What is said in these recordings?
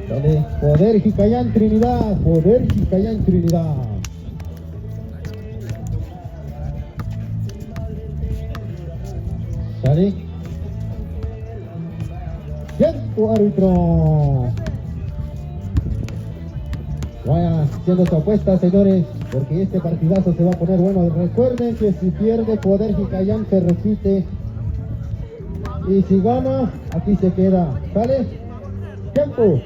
Dale, poder Jicayán Trinidad, poder Jicayán Trinidad. Sale. Tiempo, árbitro. Vaya haciendo su apuesta, señores, porque este partidazo se va a poner bueno. Recuerden que si pierde poder Jicayán se repite. Y si gana, aquí se queda. ¿Sale? Tiempo.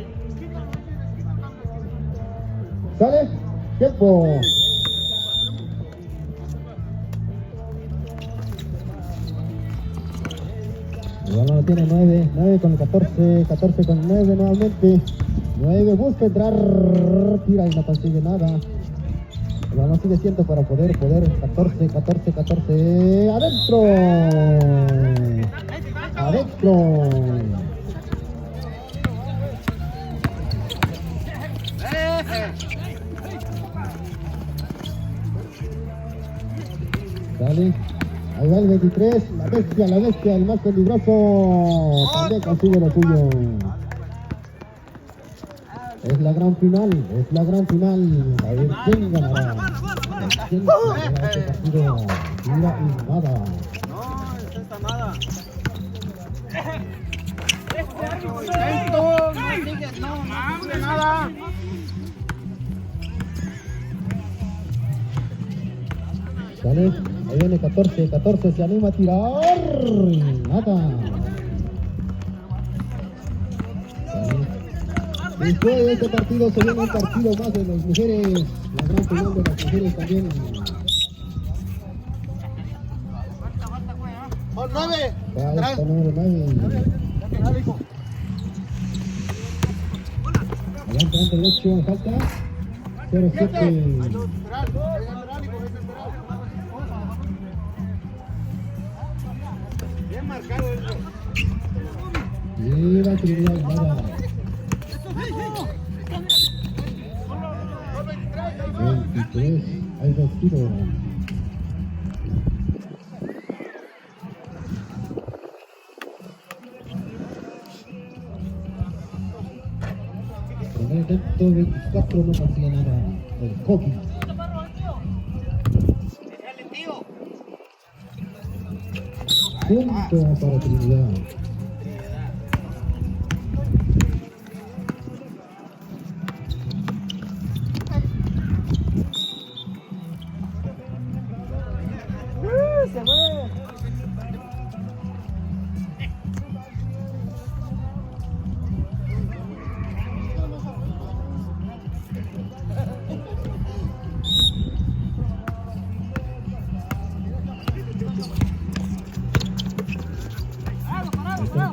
¿Sale? Tiempo. El balón tiene 9 con el 14 con 9 nuevamente. 9 busca entrar, tira y no consigue nada. El balón sigue siendo para poder. 14, adentro. Adentro. Dale. Ahí va el 23, la bestia, el más peligroso. También consigue lo suyo. Es la gran final. A ver quién ganará. ¿Quién ganará este partido? Tira y nada. No, está nada. No, nada. Sale, ahí viene 14, se anima a tirar. Nada. Después de este partido se viene un partido más de las mujeres. La gran final de las mujeres también. Por 9. Atrás. Número 9. Adelante derecho, en falta. 0-7. Bien marcado eso. Mira Trinidad, nada. 23, hay 2 tiros. Con el dentro 24 no hacía nada. El hockey. Punto para Trinidad.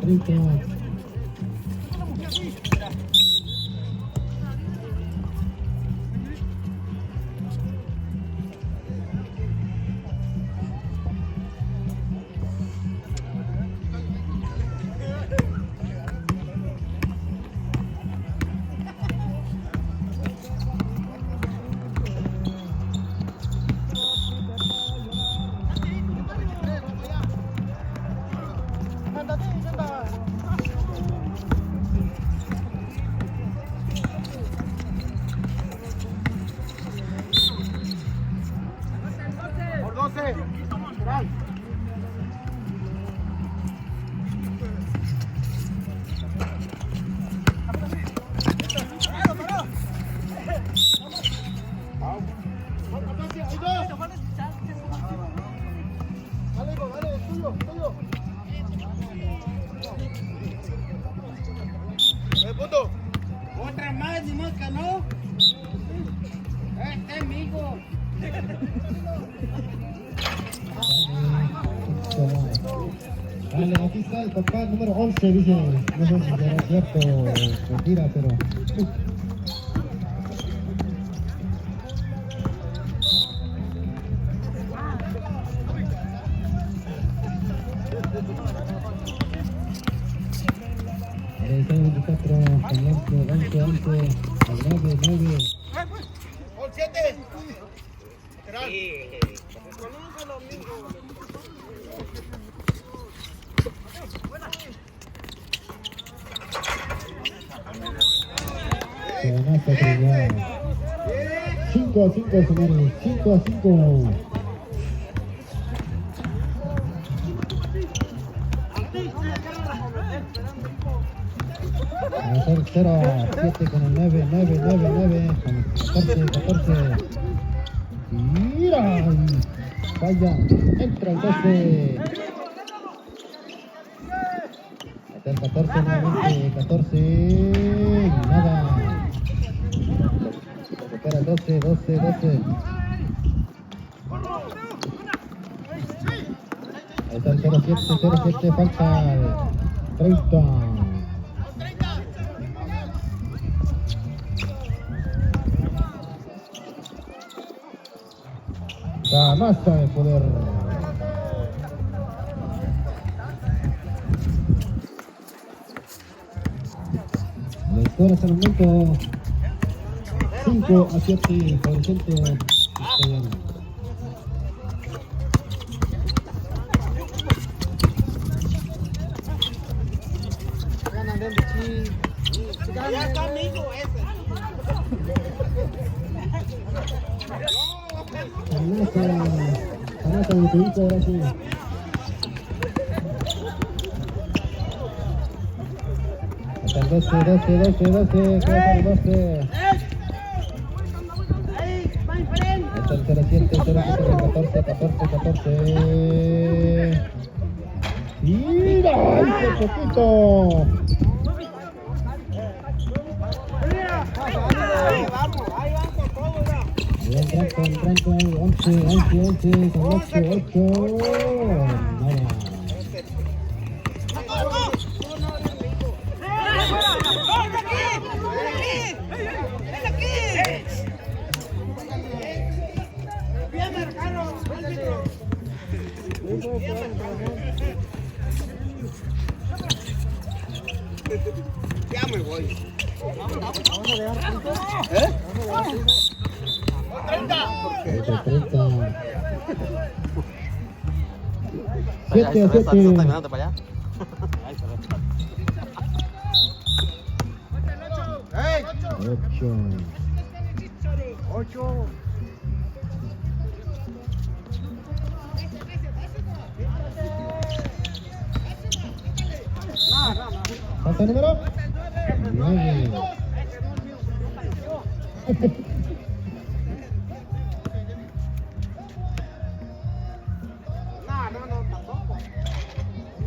Se fue. Por 12. Otra más, ni más que no. Este amigo. Dale, aquí está el papá número 11, dice. No sé si será cierto o mentira, pero. Ahí está el 24, el 11, al 9. Por 7. Lateral. Con un solo amigo. Canasta Trinidad. 5-5, señores. 5-5. Vamos a hacer 0-7 con el 9. 14. Mira. Falla. Entra el 12. Hasta el 14 nuevamente. 14. Nada. Recupera 12. Ahí está el 07. Falta el 30. Canasta de poder. El score hasta el momento 5-7 por el centro italiano. Ya está amigo ese. Canasta de Tubito, ahora sí. Hasta el 12, queda el 12. Hasta el 07, 14. ¡Mira! ¡Ay, qué poquito! Ahí van con todo ya. Tranco, 11, con 8. Nada. Ya me voy. ¿Eh? 30. 7-7. para allá. ¡Ey! 8. ¿Falta número? 9. No, tampoco.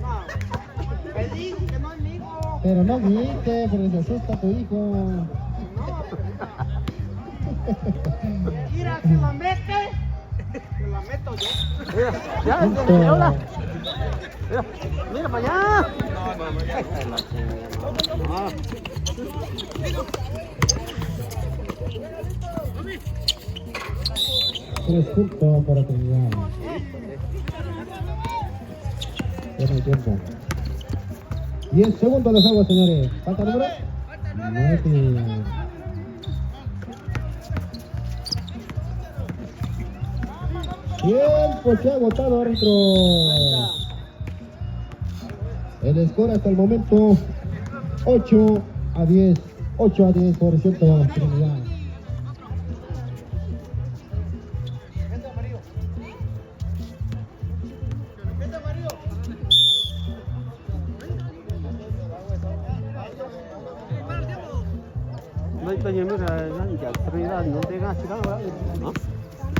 No. Me dijo que no es mi hijo. Pero no grite, porque se asusta tu hijo. Mira, si la mete, se la meto yo. Mira, ya, Punto. hola. Mira para allá. Tres puntos para Trinidad. Ya no hay tiempo. 10 segundos de juego, señores. ¿Falta número? 9. Tiempo se ha agotado, árbitro. El score hasta el momento 8-10. 8-10 por ciento Trinidad. Bây giờ mới là nó giờ Trinidad nó đi ra chỉ đó hả?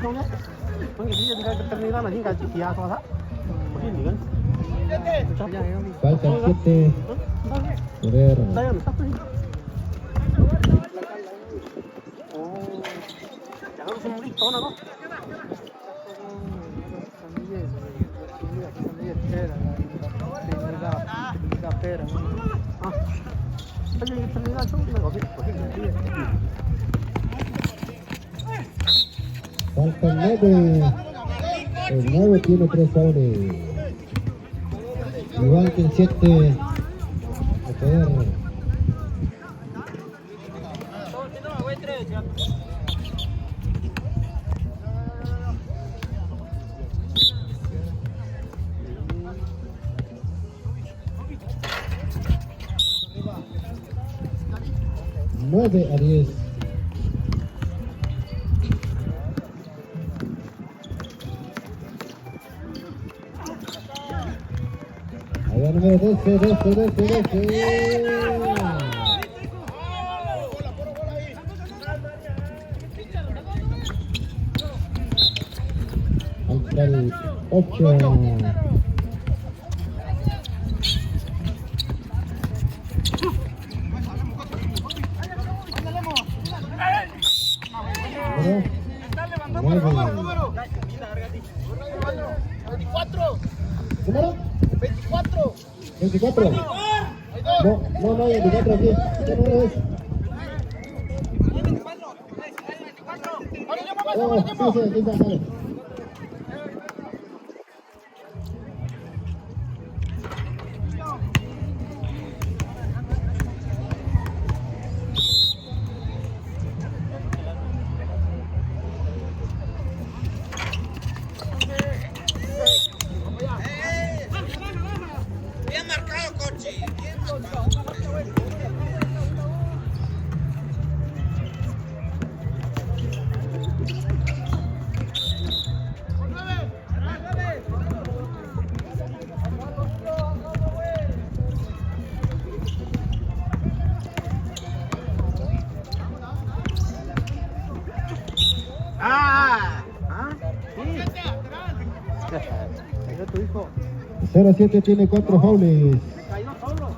Không nhá. Không cái gì thì Trinidad là những cái chỉ thôi đó. Cái gì nữa? Faltan 7. Poder. Đây là sắp đi. Chẳng có không đi to nào đâu. Faltan 9. El 9 tiene 3 faules. Igual que el 7. A poder. 9-10. Ahí va número 12. Hasta el 8. ¿Número? 24. 24. No hay 24 aquí. ¿Qué número es? Sí, aquí está, vale. Bien marcado, coche. Bien marcado. Era tu hijo. 07 tiene 4 faules. Se cayó solo.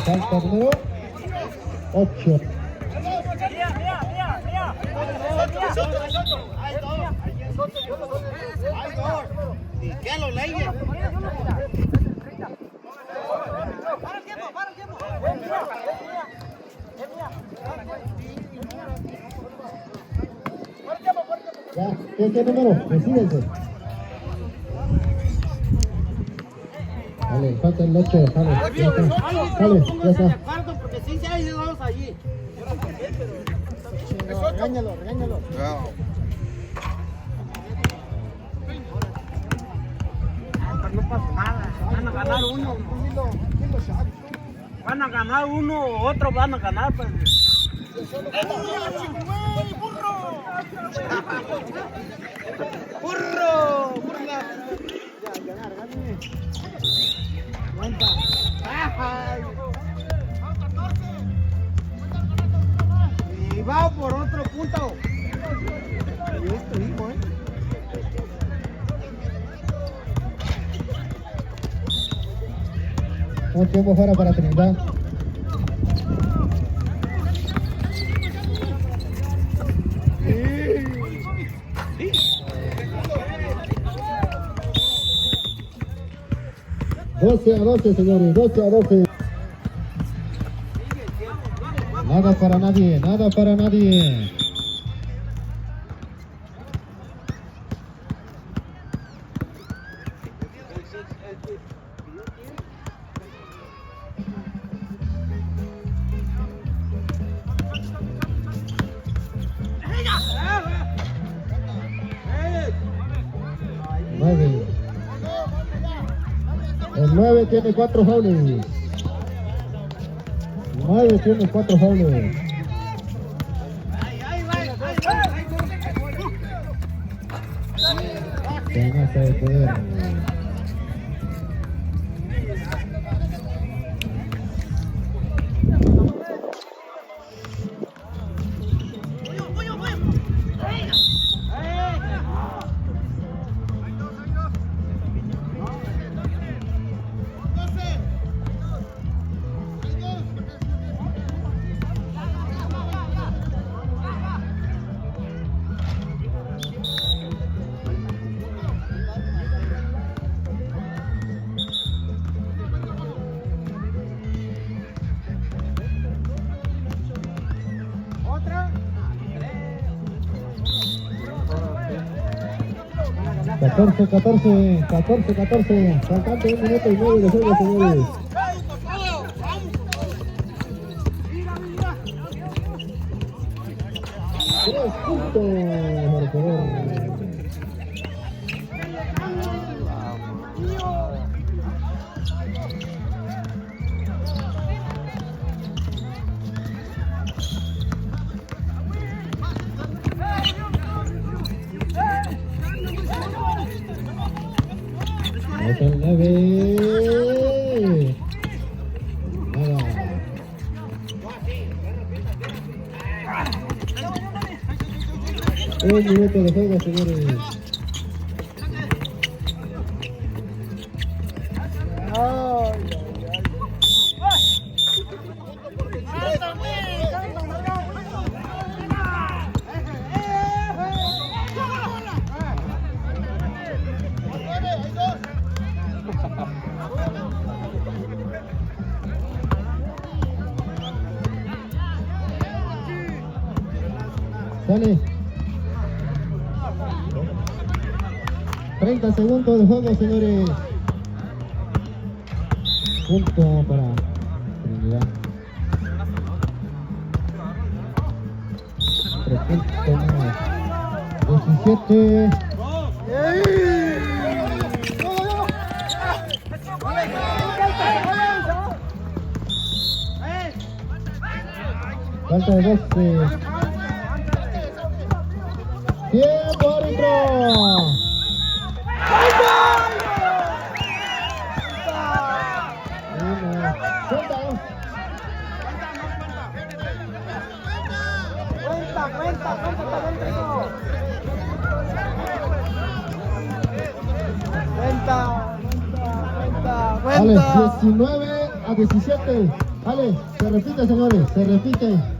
Falta número 8. ¿Qué lo leye? Ya, ¿qué número? Decídense. Vale, falta el 8, jale, ya está. Jale, ya está. Porque sí se ha ido allí. Regáñalo. No pasa nada. Van a ganar uno. Van a ganar uno, otros van a ganar. Pues. ¡Burro! Y va por otro punto. Un tiempo fuera para Trinidad. $12-12, señores, 12-12. Nada para nadie, nada para nadie. El 9 tiene 4 faules. 9 tiene 4 faules. Canasta de poder. $14-14, faltando 1 minuto y medio de juego, señores. 3 puntos, marcador. Vamos al 9. Nada. Un minuto de juego, señores. Sale. 30 segundos de juego, señores. Punto para Trinidad. 3 puntos más. 17. Falta de 12. ¡Tiempo, árbitro! Vale, 19 a 17. Vale, se repite, señores, se repite.